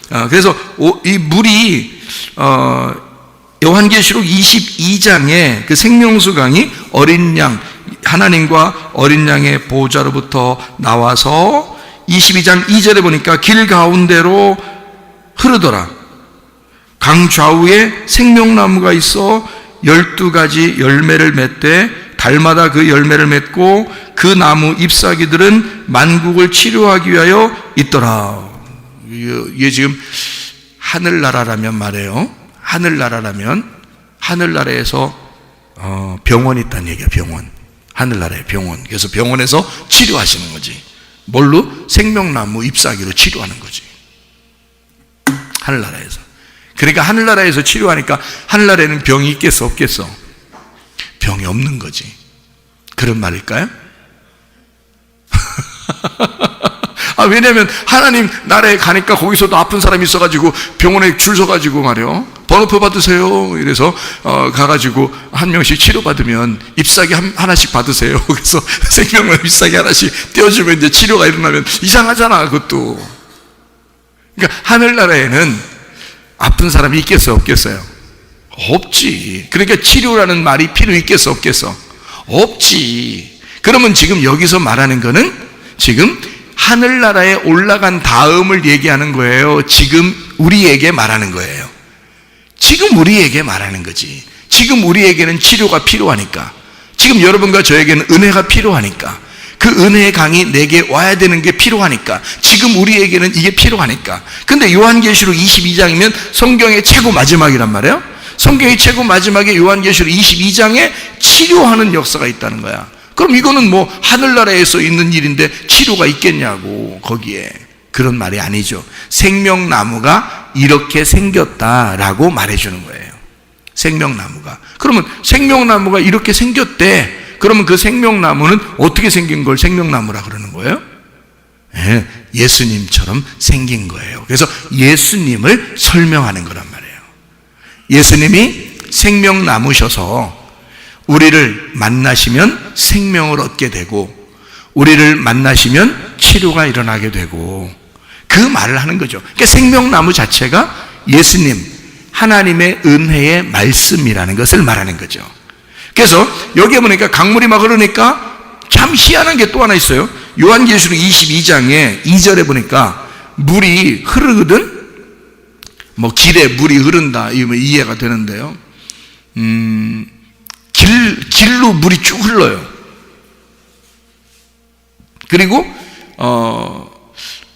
그래서 이 물이 요한계시록 22장에 그 생명수강이 어린 양, 하나님과 어린 양의 보호자로부터 나와서 22장 2절에 보니까 길 가운데로 흐르더라. 강 좌우에 생명나무가 있어 12가지 열매를 맺되 달마다 그 열매를 맺고 그 나무 잎사귀들은 만국을 치료하기 위하여 있더라. 이게 지금 하늘나라라면 말이에요. 하늘나라라면 하늘나라에서 병원이 있다는 얘기야. 병원. 하늘나라의 병원. 그래서 병원에서 치료하시는 거지. 뭘로? 생명나무 잎사귀로 치료하는 거지. 하늘나라에서. 그러니까 하늘나라에서 치료하니까 하늘나라에는 병이 있겠어 없겠어? 병이 없는 거지. 그런 말일까요? 왜냐면 하나님 나라에 가니까 거기서도 아픈 사람이 있어가지고 병원에 줄 서가지고 말이요, 번호표 받으세요. 이래서 가가지고 한 명씩 치료받으면 잎사귀 하나씩 받으세요. 그래서 생명나무 잎사귀 하나씩 떼어주면 이제 치료가 일어나면 이상하잖아. 그것도. 그러니까 하늘나라에는 아픈 사람이 있겠어요 없겠어요? 없지. 그러니까 치료라는 말이 필요 있겠어 없겠어? 없지. 그러면 지금 여기서 말하는 거는 지금 하늘나라에 올라간 다음을 얘기하는 거예요? 지금 우리에게 말하는 거예요? 지금 우리에게 말하는 거지. 지금 우리에게는 치료가 필요하니까, 지금 여러분과 저에게는 은혜가 필요하니까, 그 은혜의 강이 내게 와야 되는 게 필요하니까, 지금 우리에게는 이게 필요하니까. 근데 요한계시록 22장이면 성경의 최고 마지막이란 말이에요. 성경의 최고 마지막에 요한계시록 22장에 치료하는 역사가 있다는 거야. 그럼 이거는 뭐 하늘나라에서 있는 일인데 치료가 있겠냐고. 거기에 그런 말이 아니죠. 생명나무가 이렇게 생겼다라고 말해주는 거예요. 생명나무가. 그러면 생명나무가 이렇게 생겼대. 그러면 그 생명나무는 어떻게 생긴 걸 생명나무라 그러는 거예요? 예수님처럼 생긴 거예요. 그래서 예수님을 설명하는 거란 말이에요. 예수님이 생명나무셔서 우리를 만나시면 생명을 얻게 되고, 우리를 만나시면 치료가 일어나게 되고, 그 말을 하는 거죠. 그러니까 생명나무 자체가 예수님, 하나님의 은혜의 말씀이라는 것을 말하는 거죠. 그래서 여기에 보니까 강물이 막 흐르니까 참 희한한 게 또 하나 있어요. 요한계시록 22장에 2절에 보니까 물이 흐르거든. 뭐 길에 물이 흐른다, 이거 이해가 되는데요. 길로 물이 쭉 흘러요. 그리고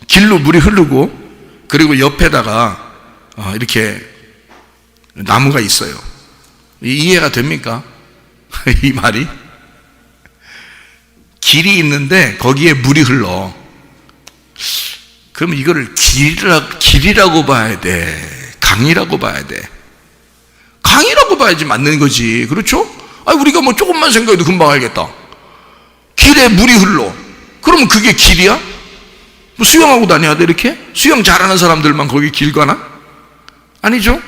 길로 물이 흐르고, 그리고 옆에다가 이렇게 나무가 있어요. 이해가 됩니까? 이 말이? 길이 있는데 거기에 물이 흘러. 그럼 이거를 길이라고 봐야 돼? 강이라고 봐야 돼? 강이라고 봐야지 맞는 거지. 그렇죠? 우리가 뭐 조금만 생각해도 금방 알겠다. 길에 물이 흘러. 그러면 그게 길이야? 뭐 수영하고 다녀야 돼 이렇게? 수영 잘하는 사람들만 거기 길 가나? 아니죠?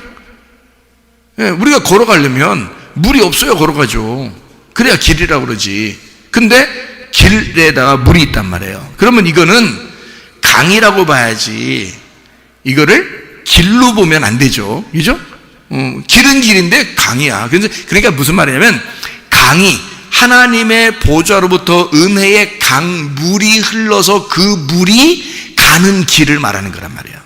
우리가 걸어가려면 물이 없어야 걸어가죠. 그래야 길이라고 그러지. 근데 길에다가 물이 있단 말이에요. 그러면 이거는 강이라고 봐야지, 이거를 길로 보면 안 되죠. 그죠? 길은 길인데 강이야. 그러니까 무슨 말이냐면, 강이 하나님의 보좌로부터 은혜의 강물이 흘러서 그 물이 가는 길을 말하는 거란 말이야.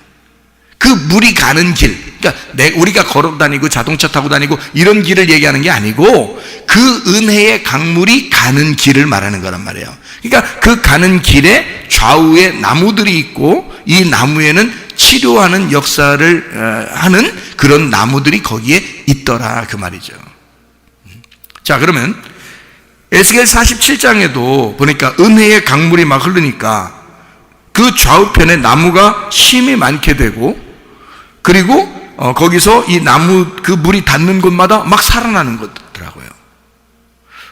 그 물이 가는 길, 그러니까 우리가 걸어 다니고 자동차 타고 다니고 이런 길을 얘기하는 게 아니고, 그 은혜의 강물이 가는 길을 말하는 거란 말이에요. 그러니까 그 가는 길에 좌우에 나무들이 있고, 이 나무에는 치료하는 역사를 하는 그런 나무들이 거기에 있더라, 그 말이죠. 자, 그러면 에스겔 47장에도 보니까 은혜의 강물이 막 흐르니까 그 좌우편에 나무가 심이 많게 되고, 그리고 거기서 이 나무 그 물이 닿는 곳마다 막 살아나는 거더라고요.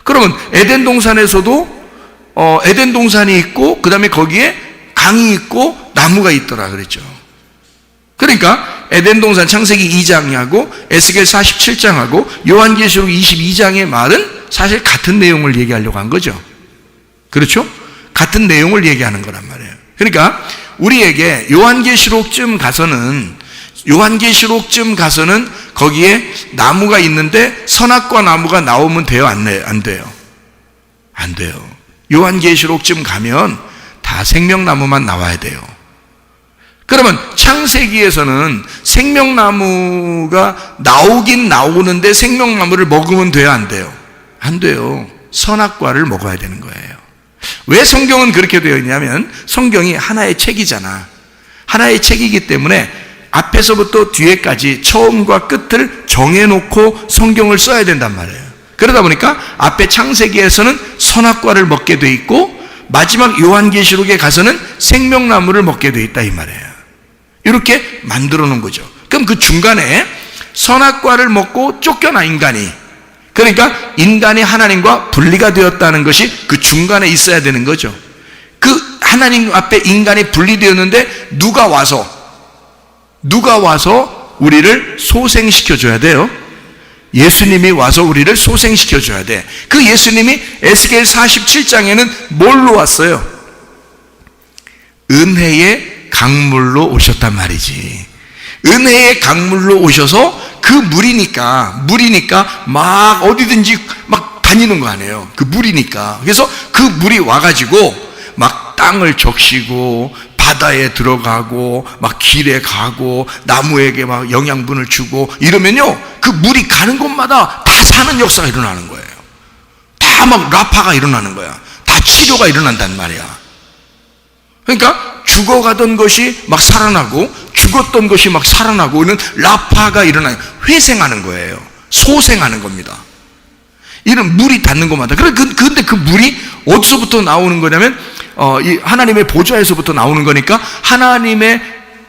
그러면 에덴 동산에서도 에덴 동산이 있고, 그 다음에 거기에 강이 있고 나무가 있더라 그랬죠. 그러니까 에덴 동산 창세기 2장하고 에스겔 47장하고 요한계시록 22장의 말은 사실 같은 내용을 얘기하려고 한 거죠. 그렇죠? 같은 내용을 얘기하는 거란 말이에요. 그러니까 우리에게 요한계시록쯤 가서는 거기에 나무가 있는데 선악과 나무가 나오면 돼요? 안 돼요? 안 돼요. 요한계시록쯤 가면 다 생명나무만 나와야 돼요. 그러면 창세기에서는 생명나무가 나오긴 나오는데 생명나무를 먹으면 돼요? 안 돼요? 안 돼요. 선악과를 먹어야 되는 거예요. 왜 성경은 그렇게 되어 있냐면 성경이 하나의 책이잖아. 하나의 책이기 때문에 앞에서부터 뒤에까지 처음과 끝을 정해놓고 성경을 써야 된단 말이에요. 그러다 보니까 앞에 창세기에서는 선악과를 먹게 돼 있고 마지막 요한계시록에 가서는 생명나무를 먹게 돼 있다 이 말이에요. 이렇게 만들어 놓은 거죠. 그럼 그 중간에 선악과를 먹고 쫓겨나 인간이, 그러니까 인간이 하나님과 분리가 되었다는 것이 그 중간에 있어야 되는 거죠. 그 하나님 앞에 인간이 분리되었는데 누가 와서 우리를 소생시켜 줘야 돼요. 예수님이 와서 우리를 소생시켜 줘야 돼. 그 예수님이 에스겔 47장에는 뭘로 왔어요? 은혜의 강물로 오셨단 말이지. 은혜의 강물로 오셔서 그 물이니까 막 어디든지 막 다니는 거 아니에요. 그 물이니까. 그래서 그 물이 와가지고 막 땅을 적시고 바다에 들어가고 막 길에 가고 나무에게 막 영양분을 주고 이러면요, 그 물이 가는 곳마다 다 사는 역사가 일어나는 거예요. 다 막 라파가 일어나는 거야. 다 치료가 일어난단 말이야. 그러니까 죽어가던 것이 막 살아나고 죽었던 것이 막 살아나고 이런 라파가 일어나요. 회생하는 거예요. 소생하는 겁니다. 이런 물이 닿는 것마다. 그런데 그 물이 어디서부터 나오는 거냐면 이 하나님의 보좌에서부터 나오는 거니까 하나님의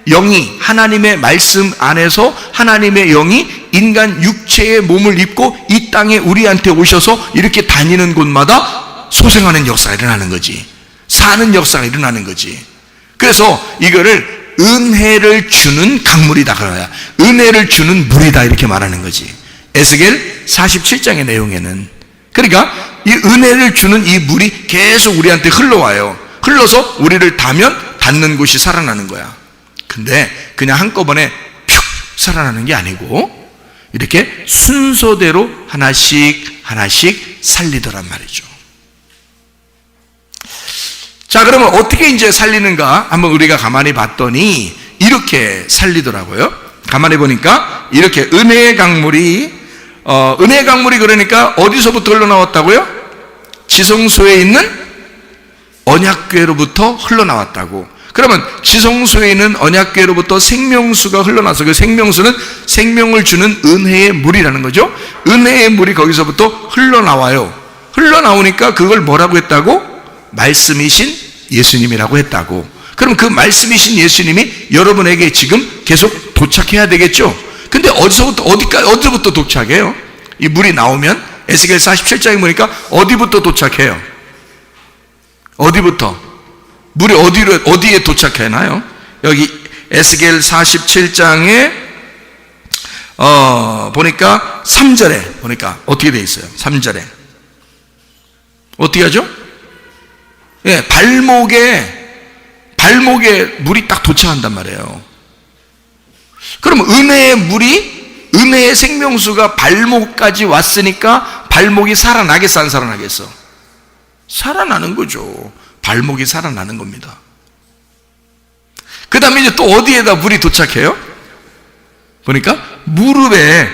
영이, 하나님의 말씀 안에서 하나님의 영이 인간 육체의 몸을 입고 이 땅에 우리한테 오셔서 이렇게 다니는 곳마다 소생하는 역사가 일어나는 거지. 사는 역사가 일어나는 거지. 그래서 이거를 은혜를 주는 강물이다 그래야, 은혜를 주는 물이다 이렇게 말하는 거지. 에스겔 47장의 내용에는. 그러니까 이 은혜를 주는 이 물이 계속 우리한테 흘러와요. 흘러서 우리를 닿는 곳이 살아나는 거야. 근데 그냥 한꺼번에 푹 살아나는 게 아니고 이렇게 순서대로 하나씩 살리더란 말이죠. 자, 그러면 어떻게 이제 살리는가 한번 우리가 가만히 봤더니 이렇게 살리더라고요. 가만히 보니까 이렇게 은혜의 강물이 그러니까 어디서부터 흘러나왔다고요? 지성소에 있는 언약궤로부터 흘러나왔다고. 그러면 지성소에 있는 언약궤로부터 생명수가 흘러나서 그 생명수는 생명을 주는 은혜의 물이라는 거죠. 은혜의 물이 거기서부터 흘러나와요. 흘러나오니까 그걸 뭐라고 했다고? 말씀이신 예수님이라고 했다고. 그럼 그 말씀이신 예수님이 여러분에게 지금 계속 도착해야 되겠죠? 근데 어디부터 도착해요? 이 물이 나오면 에스겔 47장에 보니까 어디부터 도착해요? 어디부터? 물이 어디에 도착해나요? 여기 에스겔 47장에 보니까 3절에 보니까 어떻게 돼 있어요? 3절에 어떻게 하죠? 예, 발목에 물이 딱 도착한단 말이에요. 그럼 은혜의 생명수가 발목까지 왔으니까 발목이 살아나겠어, 안 살아나겠어? 살아나는 거죠. 발목이 살아나는 겁니다. 그 다음에 이제 또 어디에다 물이 도착해요? 보니까 무릎에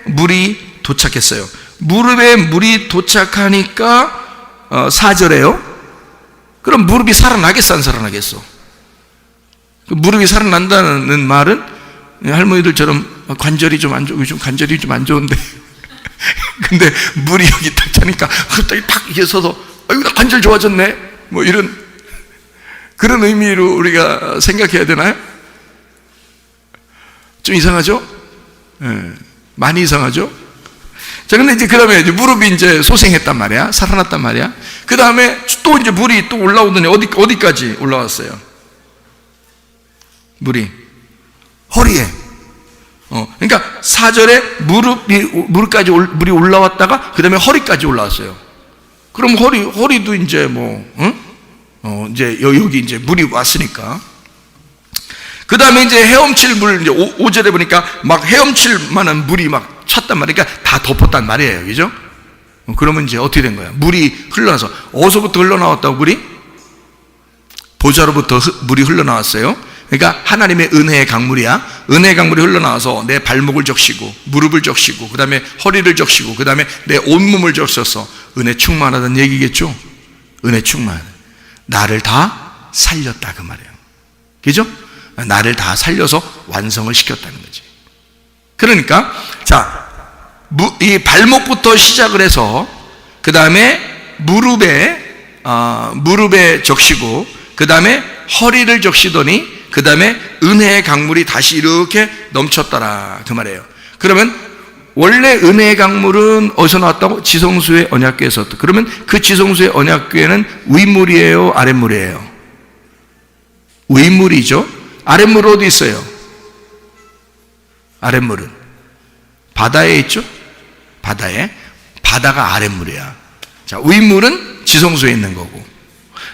물이 도착했어요. 무릎에 물이 도착하니까 4절에요. 그럼 무릎이 살아나겠어, 안 살아나겠어? 무릎이 살아난다는 말은 할머니들처럼 관절이 좀 안 좋고 요즘 관절이 좀 안 좋은데 근데 물이 여기 딱 차니까 갑자기 탁 이렇게 서서 아이고 나 관절 좋아졌네 뭐 이런 그런 의미로 우리가 생각해야 되나요? 좀 이상하죠? 네, 많이 이상하죠? 자, 근데 이제 그 다음에 무릎이 이제 소생했단 말이야. 살아났단 말이야. 그 다음에 또 이제 물이 또 올라오더니 어디까지 올라왔어요? 물이 허리에. 그러니까 4절에 무릎까지 물이 올라왔다가 그 다음에 허리까지 올라왔어요. 그럼 허리도 이제 이제 여기 이제 물이 왔으니까. 그 다음에 이제 헤엄칠 물, 이제 5절에 보니까 막 헤엄칠 만한 물이 막 찼단 말이야. 그러니까 다 덮었단 말이에요. 그죠? 그러면 이제 어떻게 된 거야? 물이 흘러나서, 어디서부터 흘러나왔다고 물이? 보좌로부터 물이 흘러나왔어요. 그러니까 하나님의 은혜의 강물이야. 은혜의 강물이 흘러나와서 내 발목을 적시고, 무릎을 적시고, 그 다음에 허리를 적시고, 그 다음에 내 온몸을 적셔서 은혜 충만하다는 얘기겠죠? 은혜 충만. 나를 다 살렸다, 그 말이에요. 그죠? 나를 다 살려서 완성을 시켰다는 거지. 그러니까, 자, 이 발목부터 시작을 해서, 그 다음에 무릎에 적시고, 그 다음에 허리를 적시더니, 그 다음에 은혜의 강물이 다시 이렇게 넘쳤더라, 그 말이에요. 그러면 원래 은혜의 강물은 어디서 나왔다고? 지성소의 언약궤에서. 그러면 그 지성소의 언약궤는 윗물이에요, 아랫물이에요? 윗물이죠. 아랫물 어디 있어요? 아랫물은 바다에 있죠. 바다에. 바다가 아랫물이야. 자, 윗물은 지성소에 있는 거고.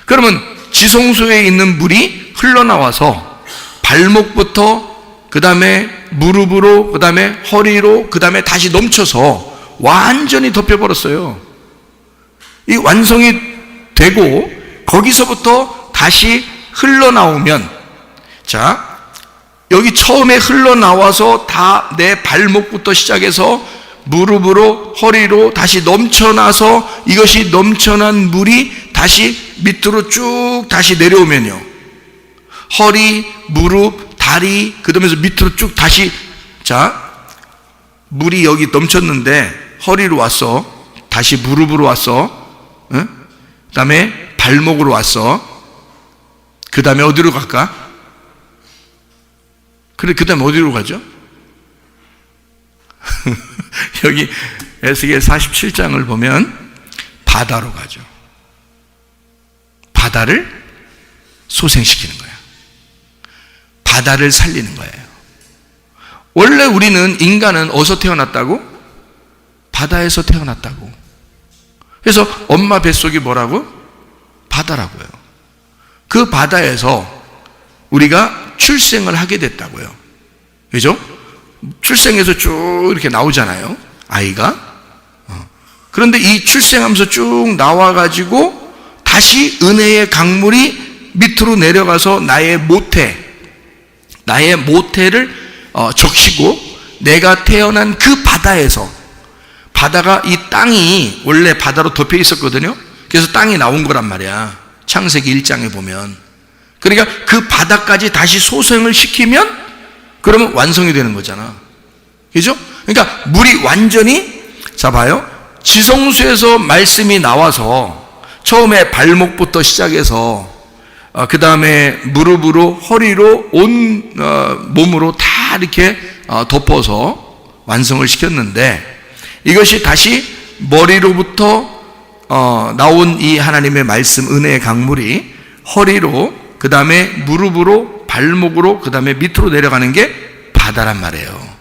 그러면 지성소에 있는 물이 흘러나와서 발목부터 그 다음에 무릎으로, 그 다음에 허리로, 그 다음에 다시 넘쳐서 완전히 덮여버렸어요. 이 완성이 되고 거기서부터 다시 흘러나오면, 자, 여기 처음에 흘러나와서 다 내 발목부터 시작해서 무릎으로, 허리로 다시 넘쳐나서 이것이 넘쳐난 물이 다시 밑으로 쭉 다시 내려오면요, 허리, 무릎, 다리, 그 다음에서 밑으로 쭉 다시, 자, 물이 여기 넘쳤는데 허리로 왔어, 다시 무릎으로 왔어, 응? 그 다음에 발목으로 왔어, 그 다음에 어디로 갈까? 그래, 그 다음에 어디로 가죠? 여기 에스겔 47장을 보면 바다로 가죠. 바다를 소생시키는 거야. 바다를 살리는 거예요. 원래 우리는, 인간은 어디서 태어났다고? 바다에서 태어났다고. 그래서 엄마 뱃속이 뭐라고? 바다라고요. 그 바다에서 우리가 출생을 하게 됐다고요. 그죠? 출생해서 쭉 이렇게 나오잖아요, 아이가. 그런데 이 출생하면서 쭉 나와가지고 다시 은혜의 강물이 밑으로 내려가서 나의 모태를 적시고, 내가 태어난 그 바다에서, 바다가, 이 땅이 원래 바다로 덮여 있었거든요. 그래서 땅이 나온 거란 말이야, 창세기 1장에 보면. 그러니까 그 바다까지 다시 소생을 시키면 그러면 완성이 되는 거잖아. 그죠? 그러니까 물이 완전히, 자 봐요, 지성소에서 말씀이 나와서 처음에 발목부터 시작해서 그 다음에 무릎으로, 허리로, 온 몸으로 다 이렇게 덮어서 완성을 시켰는데, 이것이 다시 머리로부터 나온 이 하나님의 말씀, 은혜의 강물이 허리로, 그 다음에 무릎으로, 발목으로, 그 다음에 밑으로 내려가는 게 바다란 말이에요.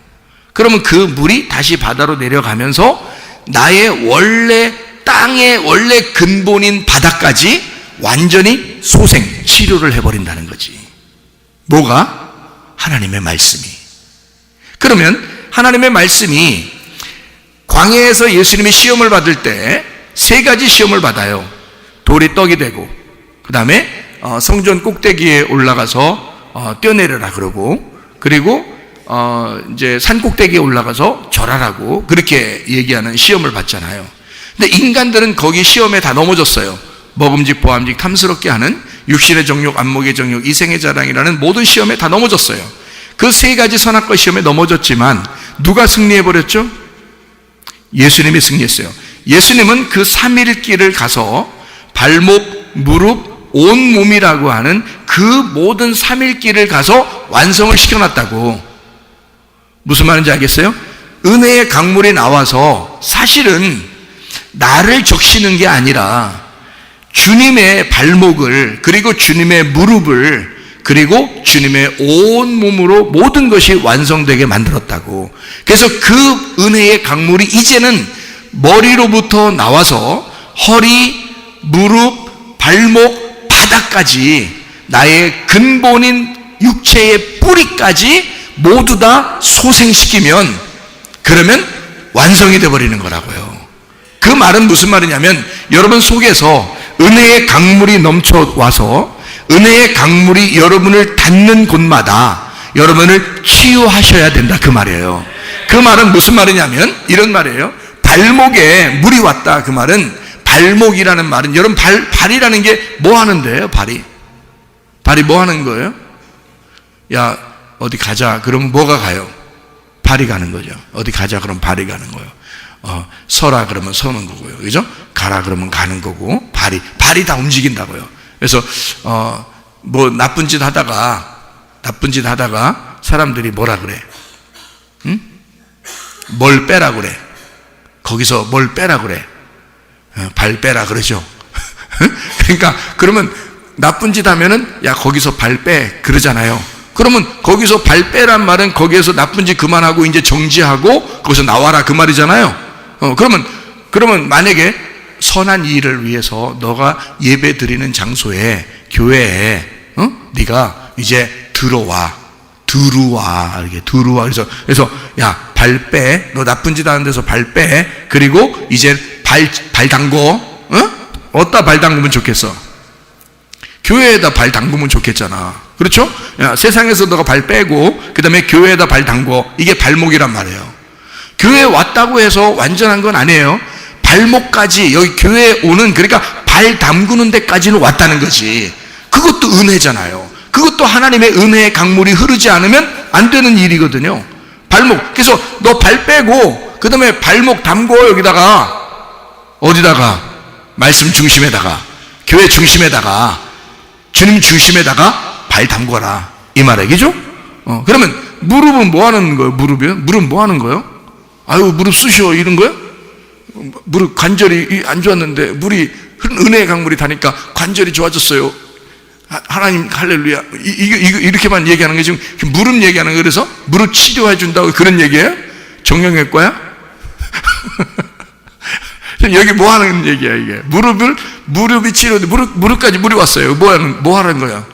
그러면 그 물이 다시 바다로 내려가면서 나의 원래, 땅의 원래 근본인 바다까지 완전히 소생, 치료를 해버린다는 거지. 뭐가? 하나님의 말씀이. 그러면 하나님의 말씀이, 광야에서 예수님이 시험을 받을 때 세 가지 시험을 받아요. 돌이 떡이 되고, 그 다음에 성전 꼭대기에 올라가서 뛰어내려라 그러고, 그리고 이제 산 꼭대기에 올라가서 절하라고 그렇게 얘기하는 시험을 받잖아요. 근데 인간들은 거기 시험에 다 넘어졌어요. 먹음직, 보암직, 탐스럽게 하는 육신의 정욕, 안목의 정욕, 이생의 자랑이라는 모든 시험에 다 넘어졌어요. 그 세 가지 선악과 시험에 넘어졌지만 누가 승리해버렸죠? 예수님이 승리했어요. 예수님은 그 3일길을 가서 발목, 무릎, 온 몸이라고 하는 그 모든 3일길을 가서 완성을 시켜놨다고. 무슨 말인지 알겠어요? 은혜의 강물이 나와서 사실은 나를 적시는 게 아니라 주님의 발목을, 그리고 주님의 무릎을, 그리고 주님의 온 몸으로 모든 것이 완성되게 만들었다고. 그래서 그 은혜의 강물이 이제는 머리로부터 나와서 허리, 무릎, 발목, 바닥까지, 나의 근본인 육체의 뿌리까지 모두 다 소생시키면, 그러면 완성이 되어버리는 거라고요. 그 말은 무슨 말이냐면, 여러분 속에서 은혜의 강물이 넘쳐와서 은혜의 강물이 여러분을 닿는 곳마다 여러분을 치유하셔야 된다, 그 말이에요. 그 말은 무슨 말이냐면 이런 말이에요. 발목에 물이 왔다. 그 말은, 발목이라는 말은, 여러분 발이라는 게 뭐 하는데요? 발이 뭐 하는 거예요? 야, 어디 가자 그러면 뭐가 가요? 발이 가는 거죠. 어디 가자 그러면 발이 가는 거예요. 서라 그러면 서는 거고요. 그죠? 가라 그러면 가는 거고, 발이 다 움직인다고요. 그래서 뭐 나쁜 짓 하다가 사람들이 뭐라 그래? 응? 뭘 빼라 그래? 거기서 뭘 빼라 그래? 발 빼라 그러죠. 그러니까 그러면 나쁜 짓 하면은 야 거기서 발 빼 그러잖아요. 그러면 거기서 발 빼란 말은 거기에서 나쁜 짓 그만하고 이제 정지하고 거기서 나와라 그 말이잖아요. 그러면 만약에 선한 일을 위해서 너가 예배 드리는 장소에, 교회에 네가 이제 들어와. 이렇게 들어와. 그래서 야 발 빼. 너 나쁜 짓 하는 데서 발 빼. 그리고 이제 발 담궈. 어디다 발 담그면 좋겠어? 교회에다 발 담그면 좋겠잖아. 그렇죠? 야, 세상에서 너가 발 빼고 그 다음에 교회에다 발 담궈. 이게 발목이란 말이에요. 교회에 왔다고 해서 완전한 건 아니에요. 발목까지, 여기 교회에 오는, 그러니까 발 담그는 데까지는 왔다는 거지. 그것도 은혜잖아요. 그것도 하나님의 은혜의 강물이 흐르지 않으면 안 되는 일이거든요. 발목. 그래서 너 발 빼고 그 다음에 발목 담궈. 여기다가 어디다가? 말씀 중심에다가, 교회 중심에다가, 주님 중심에다가 발 담궈라, 이 말이죠. 그러면 무릎은 뭐 하는 거예요? 무릎은 뭐 하는 거예요? 아유 무릎 쑤셔 이런 거예요? 무릎 관절이 안 좋았는데 물이, 은혜의 강물이 다니까 관절이 좋아졌어요. 하나님 할렐루야. 이렇게만 얘기하는 게 지금 무릎 얘기하는 거예요. 그래서 무릎 치료해 준다고 그런 얘기예요? 정형외과야? 여기 뭐 하는 얘기야 이게? 무릎이 치료돼. 무릎까지 물이 왔어요. 뭐 하는 거야?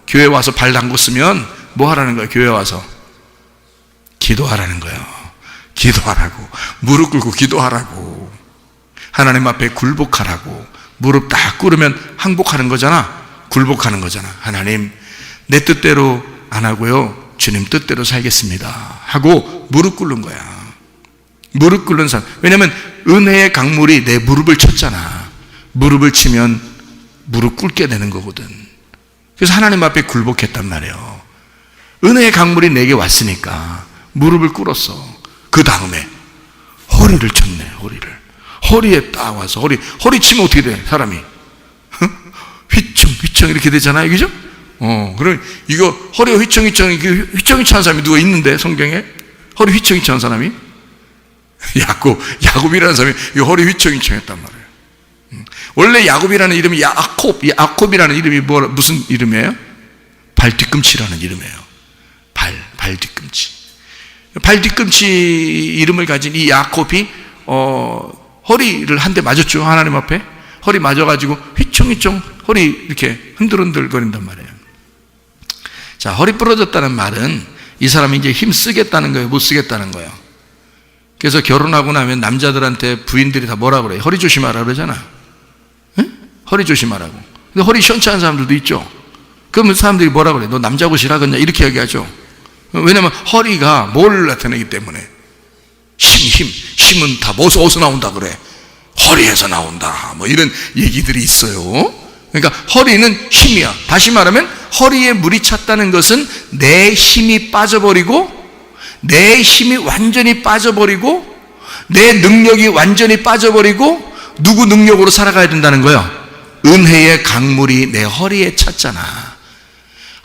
교회 와서 발 담궜으면 뭐 하라는 거야? 교회 와서 기도하라는 거예요. 기도하라고. 무릎 꿇고 기도하라고. 하나님 앞에 굴복하라고. 무릎 딱 꿇으면 항복하는 거잖아. 굴복하는 거잖아. 하나님, 내 뜻대로 안 하고요, 주님 뜻대로 살겠습니다 하고 무릎 꿇는 거야. 무릎 꿇는 사람. 왜냐면 은혜의 강물이 내 무릎을 쳤잖아. 무릎을 치면 무릎 꿇게 되는 거거든. 그래서 하나님 앞에 굴복했단 말이에요. 은혜의 강물이 내게 왔으니까 무릎을 꿇었어. 그 다음에 허리를 쳤네. 허리에 딱 와서 허리 치면 어떻게 돼? 사람이 휘청 이렇게 되잖아요. 그죠? 그럼 이거 허리가 휘청휘청 찬 사람이 누가 있는데, 성경에? 허리 휘청휘청한 사람이? 야곱이라는 사람이 이 허리 휘청휘청했단 말이에요. 원래 야곱이라는 이름이 야콥이라는 이름이 무슨 이름이에요? 발 뒤꿈치라는 이름이에요. 발 뒤꿈치. 발 뒤꿈치 이름을 가진 이 야콥이 허리를 한 대 맞았죠. 하나님 앞에 허리 맞아가지고 휘청휘청 허리 이렇게 흔들흔들 거린단 말이에요. 자, 허리 부러졌다는 말은 이 사람이 이제 힘 쓰겠다는 거예요, 못 쓰겠다는 거예요? 그래서 결혼하고 나면 남자들한테 부인들이 다 뭐라 그래요? 허리 조심하라 그러잖아. 응? 허리 조심하라고. 근데 허리 시원찮은 사람들도 있죠. 그러면 사람들이 뭐라 그래? 너 남자 옷이라 그랬냐? 이렇게 얘기하죠. 왜냐면 허리가 뭘 나타내기 때문에. 힘은 다 어디서 나온다 그래? 허리에서 나온다. 뭐 이런 얘기들이 있어요. 그러니까 허리는 힘이야. 다시 말하면 허리에 물이 찼다는 것은 내 힘이 빠져버리고, 내 힘이 완전히 빠져버리고, 내 능력이 완전히 빠져버리고, 누구 능력으로 살아가야 된다는 거예요? 은혜의 강물이 내 허리에 찼잖아.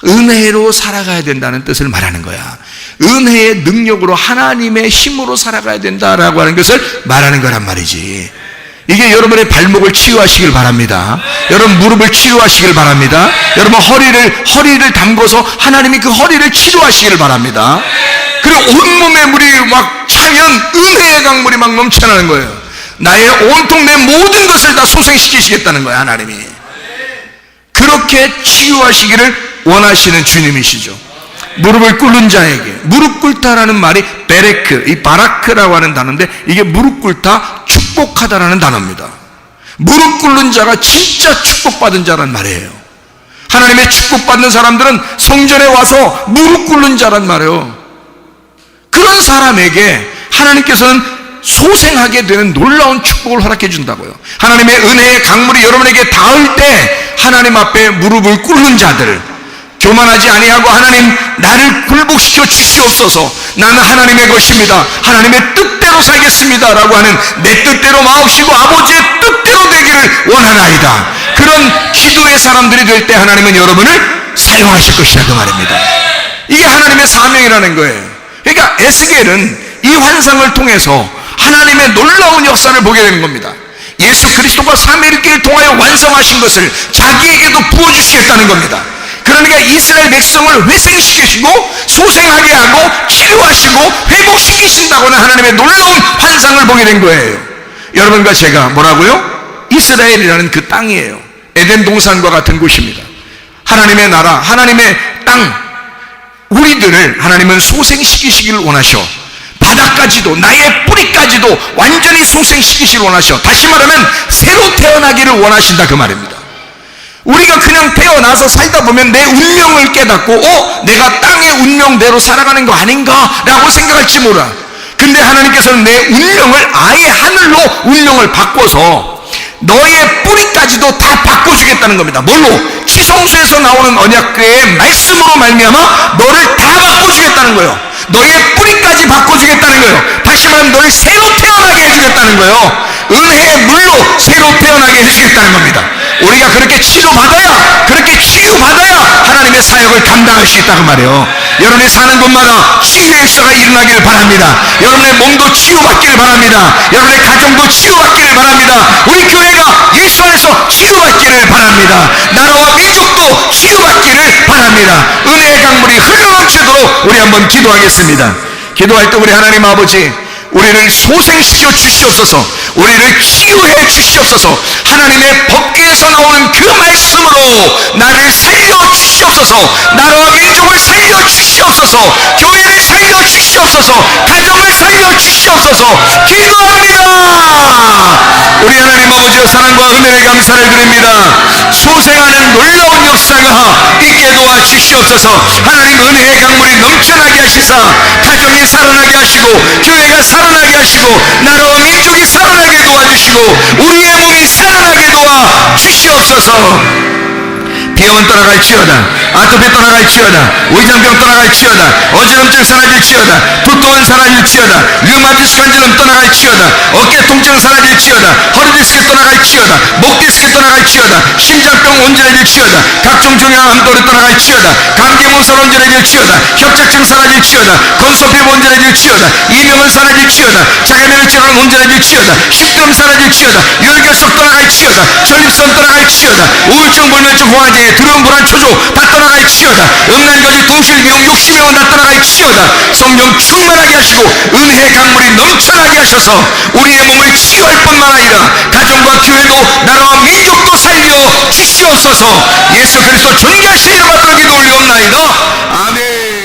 은혜로 살아가야 된다는 뜻을 말하는 거야. 은혜의 능력으로, 하나님의 힘으로 살아가야 된다라고 하는 것을 말하는 거란 말이지. 이게 여러분의 발목을 치유하시길 바랍니다. 여러분 무릎을 치유하시길 바랍니다. 여러분 허리를 담궈서 하나님이 그 허리를 치료하시길 바랍니다. 그리고 온몸에 물이 막 차면 은혜의 강물이 막 넘쳐나는 거예요. 나의 온통 내 모든 것을 다 소생시키시겠다는 거예요, 하나님이. 그런 그렇게 치유하시기를 원하시는 주님이시죠. 무릎을 꿇는 자에게, 무릎 꿇다라는 말이 베레크, 이 바라크라고 하는 단어인데 이게 무릎 꿇다, 축복하다라는 단어입니다. 무릎 꿇는 자가 진짜 축복받은 자란 말이에요. 하나님의 축복받는 사람들은 성전에 와서 무릎 꿇는 자란 말이에요. 그런 사람에게 하나님께서는 소생하게 되는 놀라운 축복을 허락해 준다고요. 하나님의 은혜의 강물이 여러분에게 닿을 때 하나님 앞에 무릎을 꿇는 자들, 교만하지 아니하고 하나님 나를 굴복시켜 주시옵소서, 나는 하나님의 것입니다, 하나님의 뜻대로 살겠습니다 라고 하는 내 뜻대로 마옵시고 아버지의 뜻대로 되기를 원하나이다. 그런 기도의 사람들이 될 때 하나님은 여러분을 사용하실 것이다, 그 말입니다. 이게 하나님의 사명이라는 거예요. 그러니까 에스겔은 이 환상을 통해서 하나님의 놀라운 역사를 보게 되는 겁니다. 예수 그리스도가 삼위일체를 통하여 완성하신 것을 자기에게도 부어주시겠다는 겁니다. 그러니까 이스라엘 백성을 회생시키시고 소생하게 하고 치유하시고 회복시키신다고는 하나님의 놀라운 환상을 보게 된 거예요. 여러분과 제가 뭐라고요? 이스라엘이라는 그 땅이에요. 에덴 동산과 같은 곳입니다. 하나님의 나라, 하나님의 땅, 우리들을 하나님은 소생시키시기를 원하셔. 바닥까지도, 나의 뿌리까지도 완전히 소생시키시길 원하셔. 다시 말하면 새로 태어나기를 원하신다, 그 말입니다. 우리가 그냥 태어나서 살다 보면 내 운명을 깨닫고 내가 땅의 운명대로 살아가는 거 아닌가 라고 생각할지 몰라. 근데 하나님께서는 내 운명을 아예 하늘로 운명을 바꿔서 너의 뿌리까지도 다 바꿔주겠다는 겁니다. 뭘로? 취성수에서 나오는 언약궤의 말씀으로 말미암아 너를 다 바꿔주겠다는 거예요. 너의 뿌리까지 바꿔주겠다는 거예요. 다시 말하면 너를 새로 태어나게 해주겠다는 거예요. 은혜의 물로 새로 태어나게 해주겠다는 겁니다. 우리가 그렇게 치료받아야, 그렇게 치유받아야 하나님의 사역을 감당할 수 있다고 말이에요. 여러분이 사는 곳마다 치유의 역사가 일어나기를 바랍니다. 여러분의 몸도 치유받기를 바랍니다. 여러분의 가정도 치유받기를 바랍니다. 우리 교회가 예수 안에서 치유받기를 바랍니다. 나라와 민족도 치유받기를 바랍니다. 은혜의 강물이 흘러넘치도록 우리 한번 기도하겠습니다. 기도할 때 우리 하나님 아버지, 우리를 소생시켜 주시옵소서, 우리를 치유해 주시옵소서, 하나님의 법궤에서 나오는 그 말씀으로 나를 살려 주시옵소서, 나라와 민족을 살려 주시옵소서, 교회를 살려 주시옵소서, 가정을 살려 주시옵소서. 기도합니다. 우리 하나님 아버지의 사랑과 은혜를 감사를 드립니다. 소생하는 놀라운 역사가 있게 도와 주시옵소서. 하나님 은혜의 강물이 넘쳐나게 하시사 가정이 살아나게 하시고 교회가 살아나게 하시고 나라와 민족이 살아나게 도와주시고 우리의 몸이 살아나게 도와 주시옵소서. 비염은 떠나갈지어다, 아토피 떠나갈지어다, 위장병 떠나갈지어다, 어지럼증 사라질지어다, 두통은 사라질지어다, 류마티스 관절염 떠나갈지어다, 어깨 통증 사라질지어다, 허리디스크 떠나갈지어다, 목디스크 떠나갈지어다, 심장병 온전해질지어다, 각종 종양 암도리 떠나갈지어다, 감기몸살 온전해질지어다, 협착증 사라질지어다, 건소피 온전해질지어다, 이명은 사라질지어다, 자가면역 질환 온전해질지어다, 식도염 사라질지어다, 율결석 떠나갈지어다, 전립선 떠나갈지어다, 우울증 불면증 호화제 두려움 불안 초조 다 떠나갈지어다, 음란거지 동실미움 욕심이온 다 떠나갈지어다. 성령 충만하게 하시고 은혜의 강물이 넘쳐나게 하셔서 우리의 몸을 치유할 뿐만 아니라 가정과 교회도 나라와 민족도 살려 주시옵소서. 예수 그리스도 존귀하신 이름 받들어 기도 올리옵나이다. 아멘.